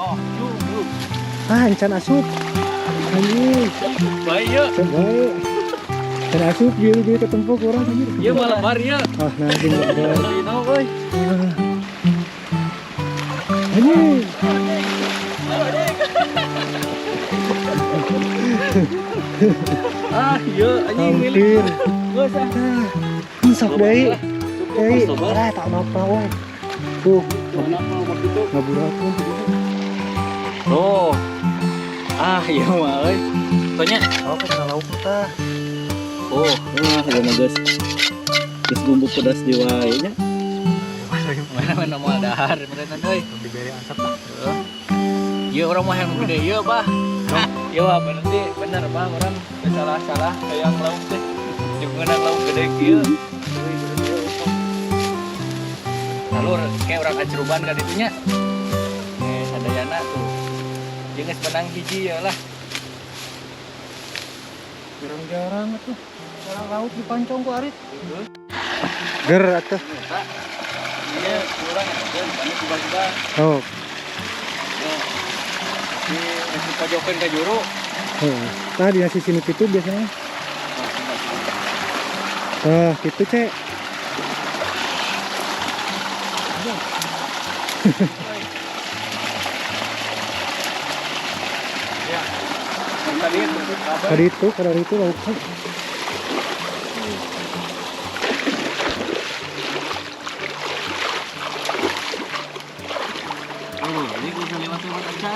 Oh, yuk. Can asup. Anjing. Baik ya. Baik. Can asup biru ketemu kurang anjir. Iya malam hari ya. Ah, nanti lebar. Dino euy. Anjing. Ah, iya anjing Hampir. Geus ah. Sok deui. Deui. Tak napa we. Tuh, ngaburakeun. Oh. Ah, iya mah euy. Tanya. Oh, ka lauk tah. Oh, iya mah geus. Geus bumbu pedas di wae nya. Mana mau dahar beneran euy. Diberi ansap tah. Iya orang mah yang gede iya, Bah. Iya, Bah, bener, Bah, orang salah kayak lauk teh. Jeung lauk gede kieu. Lalu kayak orang Acruban ka ditu nya. Sadayana tuh. Jeung geus menang hiji ya lah. Jarang-jarang atuh. Orang laut dipancong ku arit. Ger atuh. Iya, kurang ada banyak tiba-tiba. Oh. Di pojokan ka juru. Tah di nasi sini kitu biasanya. Gitu cek. Ya. Tadi itu lauknya. Ini gue bisa lewat aja.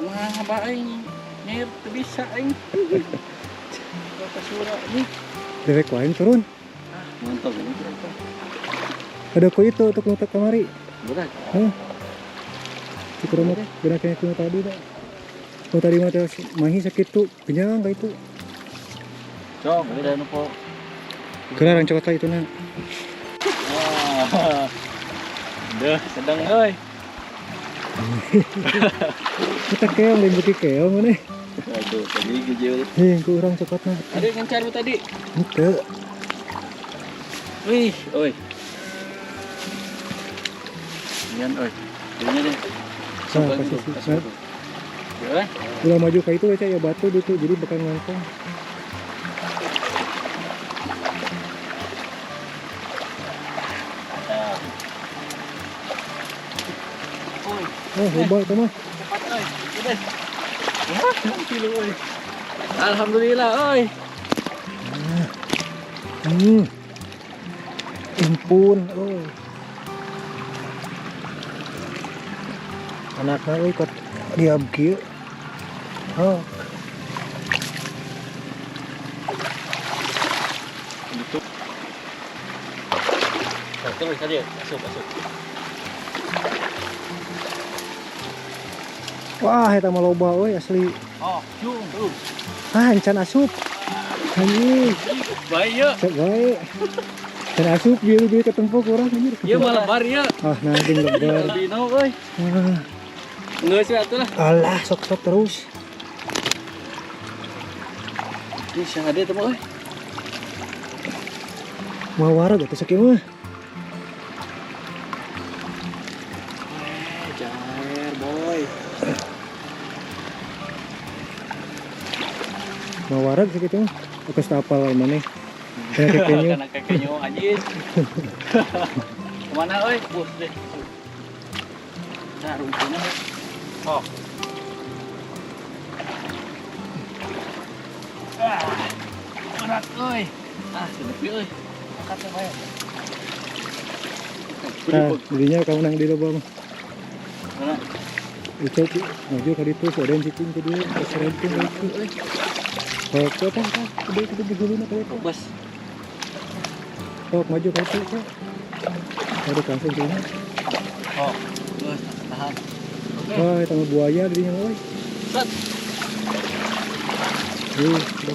Wah, apa aing? Nyer teu bisa aing. Kota surah ini. Dewek wae turun. Mantap ini. Ada ku itu untuk nutup kamari. Berat. Cukup rumah benar kayak kuno tadi dah. Kuno tadi mah mahi sakit tuh, kenyang kayak itu. Cok, beda nu po. Kelarang coklat itu nah. Wah. Deh, sedang euy. Kita keong lain bukti keong mana? Aduh, tadi gejel. Kurang coklatnya. Ada yang ngecar lu tadi? Ente. Wih, oi. Yan, oi. Ini deh. Kasih. Ya, Udah maju kayak itu aja ya batu itu jadi bukan ngangkong. Hebat itu mah. cepat oi. Udah. Kilo oi. Alhamdulillah oi. Impun, Anaknya ikut diam kieu. Gitu. Terus tadi masuk. Wah, eta mah loba euy asli. Oh, cung. Can asup. Anjing. Baik ya. Cek bae. Can asup biru ketemu kurang anjir. Iya malam hari ya. Ah, nanti lebar. Dino euy. Geus ya atuh lah. Alah, sok terus. Ini sing ada teh euy. Mau wareg atuh sakieu mah. Cair boy. Mau wareg sakitu mah. Bekas tapal maneh. Kayaknya Kakeknya anjing. Kemana euy? Bus deh. Nah, rumputnya. Oh. Berat euy. Sedep euy. Angkat ya, Bay. jadinya kamu nang di lobang. Mana? Itu maju ka ditu soden cicing ke dia, keserenting itu. Kok apa? Kita diguluna ka itu. Bas. Kok maju ka itu. Ada langsung sini. Oh. Bus, tahan. Wah, itu buaya dirinya euy. Set.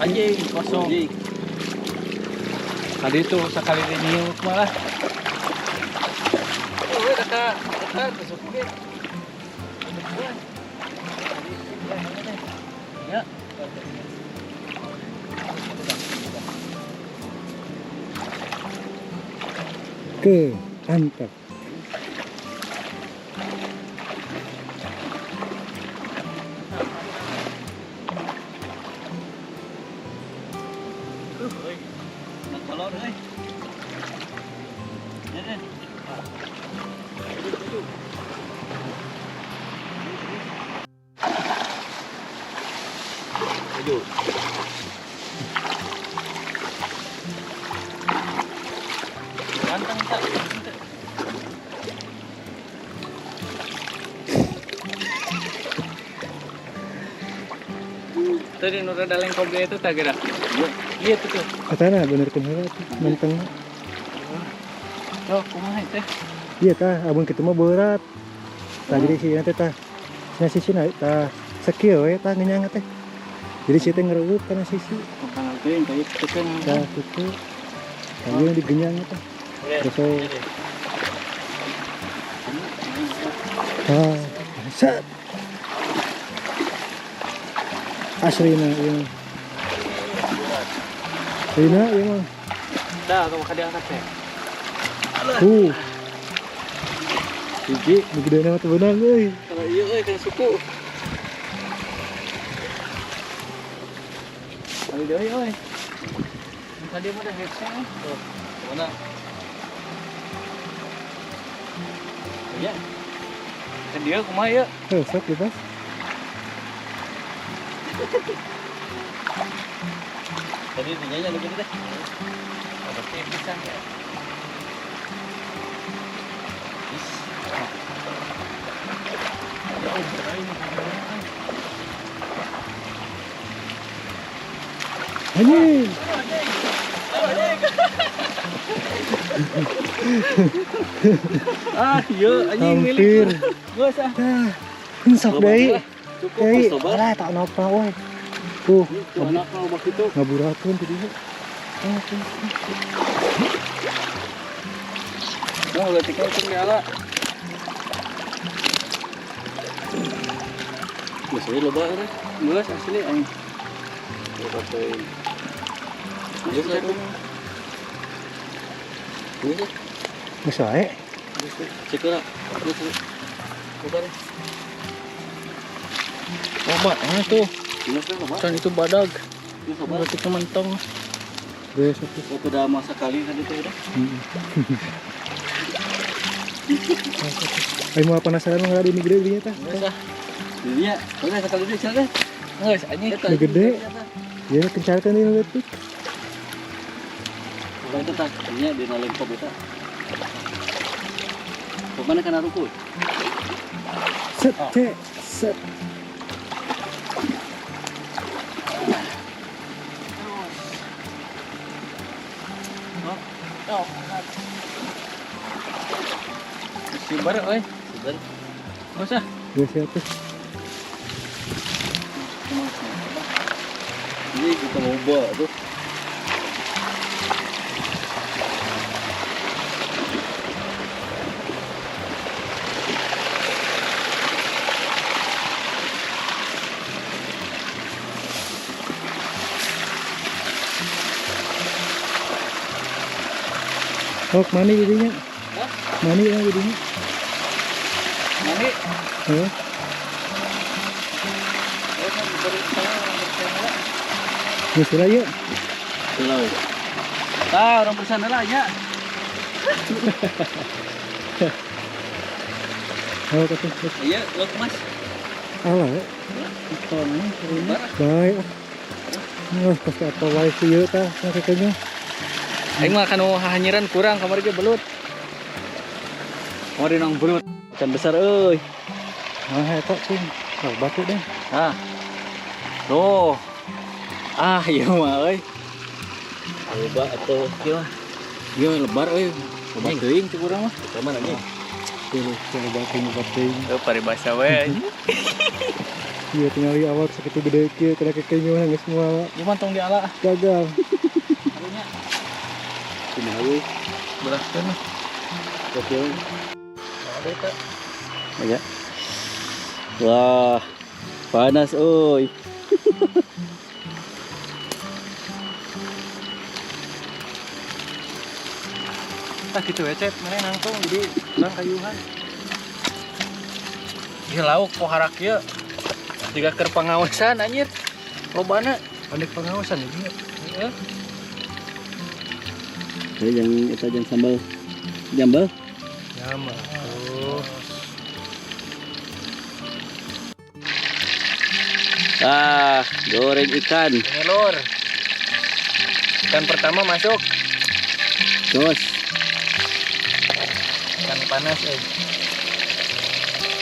Anjing kosong. Tadi itu sekali ini malah. Oh, dekat masuk ke. Ya. Ke Mantap. Nak kolor euy. Nih. Maju. Ganteng tak? Tadi nurut dalam kobe itu tak kira? Iya tuh tuh. Katanya bener kan heula tuh menteng. Oh, kumaha teh? Iya tah, abang kita mah berat. Tah jadi sih nanti tah. Nya sisi na tah sakieu we tah ngenyang teh. Jadi sih teh ngereueup kana sisi. Bukan teuing kayak tekan. Tah kitu. Tah yang digenyang tah. Terus set. Asrina ieu. Asrina ieu mah. Dah, kamu kada angkat teh. Hiji, nu gede nama teu beunang euy. Kalau iya euy kan suku. Kali deui euy. Tadi mah udah hepseng. Tuh, mana? Iya. Kan dia kumaha ya? Sok bebas. Tadi dinya lu gede teh. Ada pisang ya. Anjing. Iya anjing Hampir. Geus ah. Tah, insap deui. Cukup Deui, coba. alah tak napa we. Tuh, Anak kalau begitu. ngaburakeun tadi. Nah, udah tinggal ala. Masih loba euy. Geus asli aing. Loba teuing. Geus atuh. Geus. Geus wae. Cek lah. Coba deh. Coba, tuh. Kan itu badag. Berarti kementong. Geus atuh. Oh, udah masa kali tadi tuh udah. Ayo mau penasaran enggak di gede dinya tah? Biasa. Dia, udah sekali dulu sana. Geus anjing. Ini gede. Ya kencarkan ini leutik. Kalau itu tak, ini di dalam kop itu. Kemana kan ruku? Set, cek, set. Oh. Sibar, oi. Sibar. Enggak usah. Geus atuh. Ini kita mau bawa tuh. Oh, mana jadinya? Hah? Mana yang jadinya? Mani. Oh, Oh, kan baru saya orang bersama. misalnya yuk. Belum. Ah, orang bersama lah ya. Oh, kata. Iya, lo Mas. Alah, ya. Ikonnya ini. Baik. Nggak pasti apa wae sih yuk tah, kayaknya. Aing mah kan hanyiran kurang kamar ge belut. Kamari nang belut. Ikan besar euy. Nah, eta sih. Oh, batu deh. Ah. Tuh. Ah, iya mah euy. Loba atuh kieu. Ieu lebar euy. Loba teuing cek urang mah. Ka mana nih? Tuh, batu. Euy paribasa we. Iya, tinggal di awak segitu gede kieu, kada kekenya mah geus semua Gimana tong diala? gagal. Harunya. Ini euy. Belaskeun mah. Oke. Ada eta. Ya. Wah, panas oi. tah kitu we cep mana nangtung jadi urang kayuhan. Ieu lauk pohara kieu. Jiga keur pangaosan anjir. Lobana Pandek pengawasan ieu. heeh. Jangan sambal jambal. Ya mah. Oh. Goreng ikan. Ini lur. Ikan pertama masuk. Jos. Ikan panas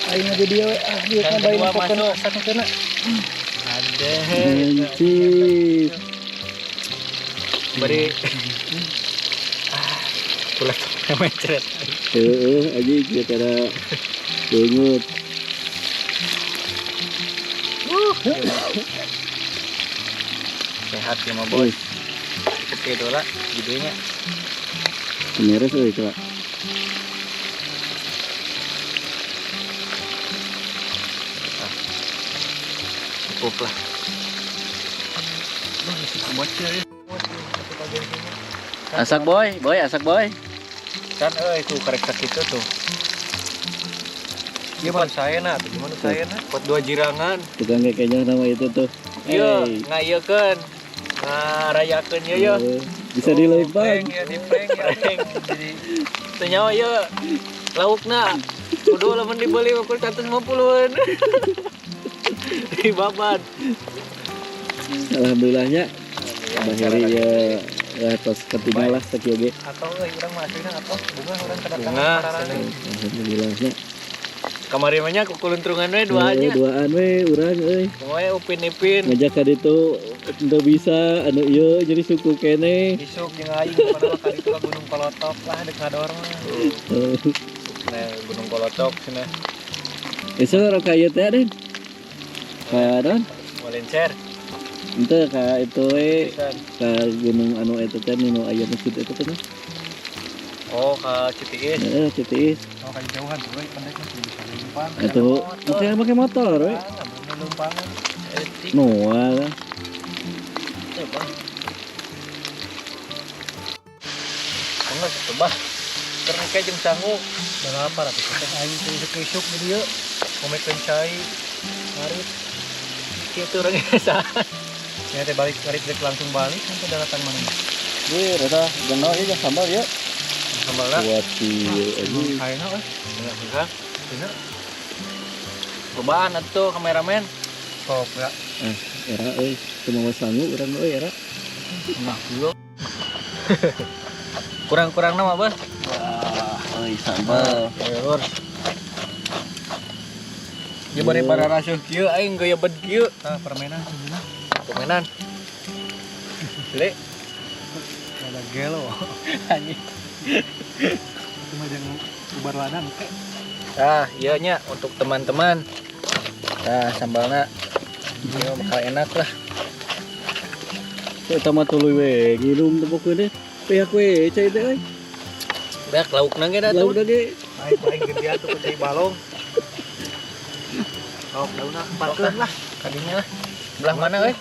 Aing mah di dia we dia Ikan kan bae kedua pokokeun masuk. asakna cenah. Anjir. Beri kulat mencret. Anjing kita cara banget. Sehat ya mah bos. Oke dola videonya. Meres euy coba. Cukup lah. Asak boy, asak boy. Kan tuh karek itu tuh. Gimana saya nah? Gimana saya nah? Buat 2 jirangan. Tukang kayaknya nama itu tuh. Iya, Hey. ngayekeun. Ngarayakeun ye ye. Bisa dilempar. Ya di prank ya. Jadi teu nyawa ye. Laukna kudu lamun dibeli ukur 150-an. Di babat. Alhamdulillahnya. Bahari ya tos ketinggal lah sakieu ge. Atau urang mah aslinya atau bunga urang kedatangan Bunga, pararane. Alhamdulillahnya. Kamari mah nya ku kuluntrungan we duanya. Duaan we urang euy. Pokoke upin-ipin. Ngajak ka ditu teu bisa anu ieu jadi suku kene. Isuk jeung aing padahal kali itu ka Gunung Palotok lah dek ngador mah. Nah, Gunung Kolotok cenah. Eso ora kaya teh Den. Kadon Walencer. ente ka itu we Pisan. ka gunung anu eta teh nu aya masjid eta teh. Oh, ka Citiis. Heeh, Citiis. Oh kayak jauhan tuh we pendek mah bisa lempang. Atuh make motor we. Lempangan. Noah. Enggak coba. Karena kayak jeung sangu. Udah lapar atuh teh aing teh isuk-isuk di dieu. Komekeun cai. Ngarit. Kitu urang esa. Ya teh balik langsung balik sampai daratan mana. Ge eta geno ieu jeung sambal ieu. Sambalna. Buat ieu anjing. Ayeuna we. Enggak bisa. Bener. Cobaan atuh kameramen. Sok ya. Era euy, teu mau sangu urang euy era. Nah, dulu. Kurang-kurang nama, Bos. Wah, euy sambal. Lur. Ieu bari para rasuh kieu aing gaya bed kieu. Tah permainan sebenarnya. Komenan. Le, Ada gelo. anjing. Cuma jangan ubar ladang teh. Nah, iya nya untuk teman-teman. Nah, sambalna ieu bakal enak lah. Eta mah tuluy we, ngirum teu pokeunya. Pihak we cai teh euy. Beak laukna ge da tuh. Lauk ge. Aing gede atuh ku cai balong. Sok daunna parkeun lah. Kadinya lah. Belah mana euy?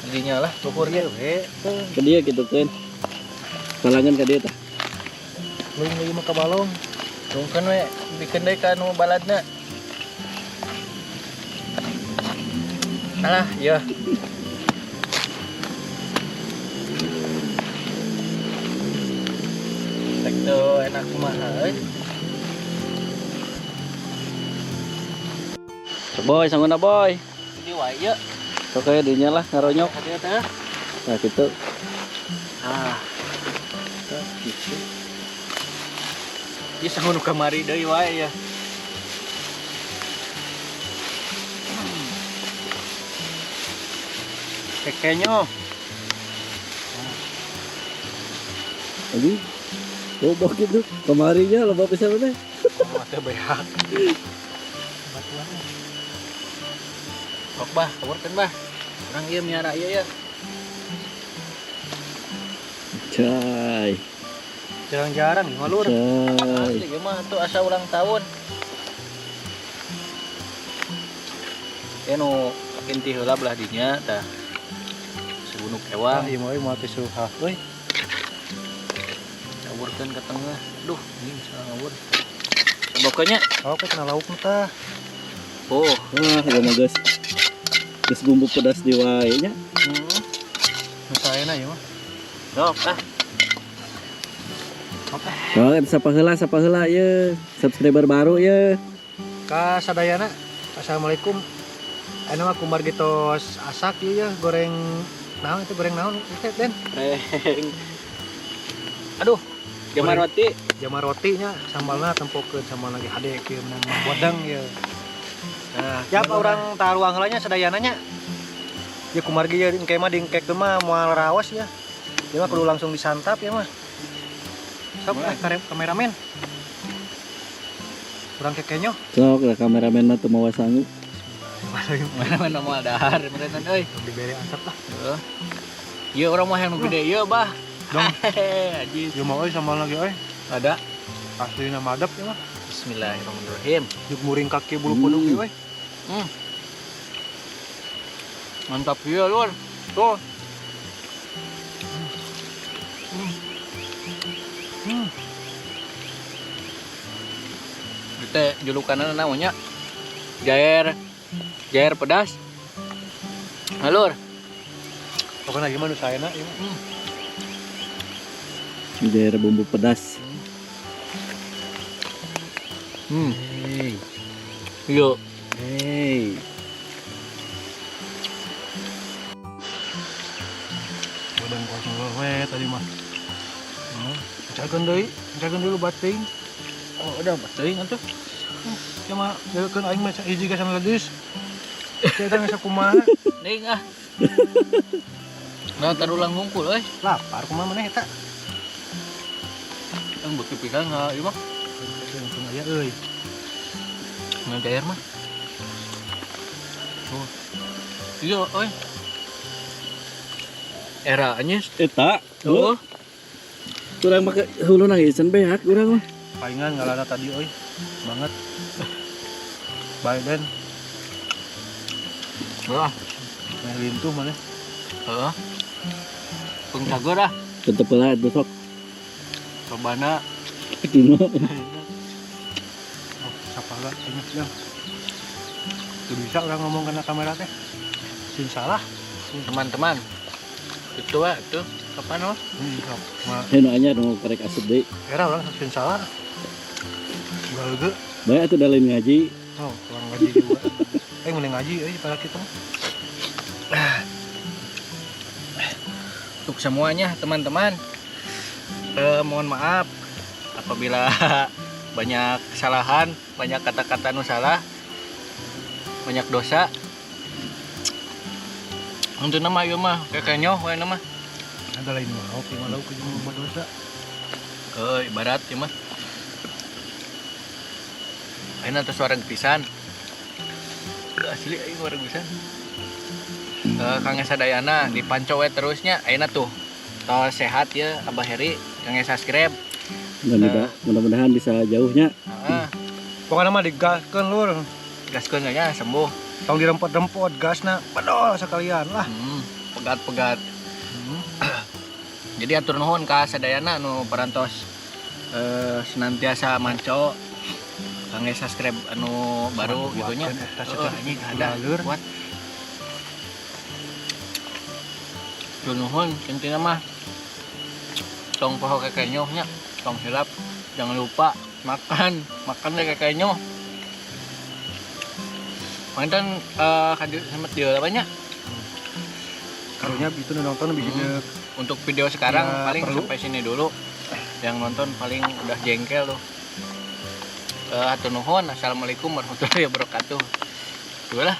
Kadinya lah. Luhur ge we. Ka dieu kitu keun. Kalangan ka dieu tah. Leuwih leuwih mah ka balong. Tungkeun we bikin deui ka anu baladna. Alah, iya. Tek tuh enak kumaha euy. Boy, sangguna boy. Di wae ye. Sok aya dinya lah ngaronyok. Hadiah teh. Nah kitu. Ah. Gitu. Ieu sangun kamari deui wae ya. Kekenyo. Lagi. Loba gitu. Kamarinya loba pisan teh. Oh, teh beak. Sok bah, kaburkeun bah. Urang ieu miara ieu ya. Cai. Jarang-jarang nih malur. Cai. Asli ieu mah tuh asa ulang tahun. Enu inti heula belah dinya tah. Segunuk Wah, ewang. ieu mah moal tisu hah euy. Ngaburkeun ke tengah. Duh, ini salah ngabur. Pokoknya Oke, kena lauk tah. oh, Wah, ya mah guys. Geus bumbu pedas di wae nya. Nu saena ieu mah. sok ah. Oh, sapa heula ye. Subscriber baru ye. Ka sadayana. Assalamualaikum. Anu mah kumargitos asak ieu ya goreng naon itu goreng naon itu Den? Reng. Aduh, jamar roti. Jamar rotinya sambalna tempokeun sambal lagi hade kieu menang bodang ya. Nah, Ya apa orang taruang heula nya sadayana nya. Ya kumargi ya engke mah dingkek teh mah moal raos ya. Ya mah kudu langsung disantap ya mah. Sok kameramen. Kurang kekenyo. Sok lah kameramen mah teu mawa sanggup. mana mau dahar beneran euy. Dibere antep lah. Heeh. Ieu urang mah yang gede ieu, Bah. Dong. Ajis. Ya mau euy sambal lagi euy. Ada. Aslina madep ya mah. Bismillahirrahmanirrahim. Juk muring kaki bulu kuduk ieu euy. Mantap ieu, Lur. Tuh. Teh julukanna namanya Jair pedas. Lur. Pokoknya gimana saena ieu mah. Di daerah bumbu pedas. Hey. Yuk. Hey. Bodang kosong we tadi mah. Cakeun dulu bating. Oh, udah teuing atuh. Ya mah jakeun aing mah hiji ka sana geus. Kita geus kumaha? Ning ah. Nah, tarulang ngungkul euy. Lapar kumaha maneh eta? Yang beuki pisan ieu mah. Langsung aya euy. Ngan Jair mah. Oh. Iya, euy. Era anyes. Eta. Oh. Kurang make hulu nangisan beak urang mah. Palingan ngalana tadi euy. Banget. Biden Heeh. meh lintuh maneh. Heeh. Pung cager ah. Tetep lah itu sok. Cobana. Cuma Oh, sapala ingat yang. Tuh bisa orang ngomong kena kamera teh. Sin salah. Teman-teman. Itu ah, itu. Kapan mah? Sok. Mah heno anyar nu karek asup deui. era orang sin salah. Galge. Bae atuh da lain ngaji. Oh, kurang ngaji juga. Mending ngaji euy pada kita mah. Untuk semuanya teman-teman. Mohon maaf apabila banyak kesalahan, banyak kata-kata nu salah, banyak dosa. Untuk nama ieu mah kekenya we nama. Ada lain mau malau ke jeung dosa. Ibarat ieu mah. Ayeuna teh suara pisan. Asli aing suara pisan. Kang sadayana dipanco we terusnya ayeuna tuh. Tol sehat ya Abah Heri, Kang subscribe. Mudah-mudahan bisa jauhnya. Heeh. Pokoknya mah digaskeun lur. Gaskeun nya sembuh. Tong dirempot-rempot gasna pedol sekalian lah. Pegat-pegat. Jadi atur nuhun ka sadayana nu parantos senantiasa manco. Kang subscribe anu baru gitu nya. Anjing ada kuat. Nuhun intina mah tong poho kekenyoh nya, tong hilap. Jangan lupa makan deh kekenyoh. Mantan hadir sama dia apa nya? Karunya itu nonton bisa Untuk video sekarang ya, paling perlu. sampai sini dulu. Yang nonton paling udah jengkel tuh. Atur nuhun. Assalamualaikum warahmatullahi wabarakatuh. Itulah.